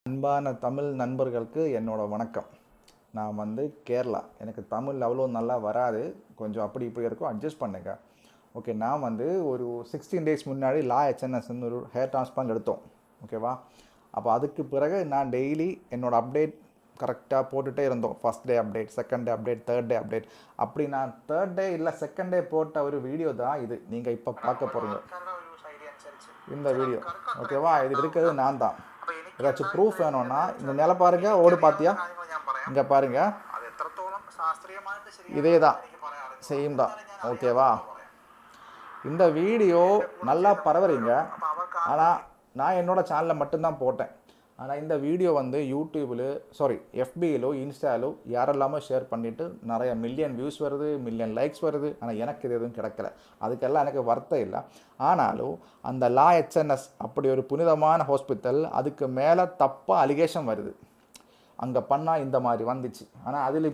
அன்பான தமிழ் நண்பர்களுக்கு என்னோட வணக்கம். நான் வந்து கேரளா. எனக்கு தமிழ் அவ்வளோ நல்லா வராது. கொஞ்சம் அப்படி இப்படி இருக்கும், அட்ஜஸ்ட் பண்ணுங்க. ஓகே, நான் வந்து ஒரு 16 டேஸ் முன்னாடி லா ஹெச்என்எஸ்ன்னு ஒரு ஹேர் டிரான்ஸ்பிளான்ட் எடுத்தோம். ஓகேவா? அப்போ அதுக்கு பிறகு நான் டெய்லி என்னோடய அப்டேட் கரெக்டாக போட்டுகிட்டே இருந்தோம். First day update, second day update, third day update. அப்படி நான் தேர்ட் டே இல்லை செகண்ட் டே போட்ட ஒரு வீடியோ தான் இது நீங்கள் இப்போ பார்க்க போகிறீங்க. இந்த வீடியோ ஓகேவா? இது இருக்கிறது நான் தான். ஏதாச்சும் ப்ரூஃப் வேணும்னா இந்த நில பாருங்க, ஓடு பார்த்தியா? இங்கே பாருங்க, இதே தான் சேம் தான். ஓகேவா? இந்த வீடியோ நல்லா பரவுறீங்க. ஆனால் நான் என்னோட சேனலில் மட்டும்தான் போட்டேன். ஆனால் இந்த வீடியோ வந்து யூடியூபில் எஃபியிலோ இன்ஸ்டாலோ யாரெல்லாமோ ஷேர் பண்ணிவிட்டு நிறைய மில்லியன் வியூஸ் வருது, மில்லியன் லைக்ஸ் வருது. ஆனால் எனக்கு இது எதுவும் கிடைக்கல. அதுக்கெல்லாம் எனக்கு வருத்தம் இல்லை. ஆனாலும் அந்த லா ஹெச்என்எஸ் அப்படி ஒரு புனிதமான ஹாஸ்பிட்டல், அதுக்கு மேலே தப்பாக அலிகேஷன் வருது. அங்கே பண்ணால் இந்த மாதிரி வந்துச்சு. ஆனால் அதில்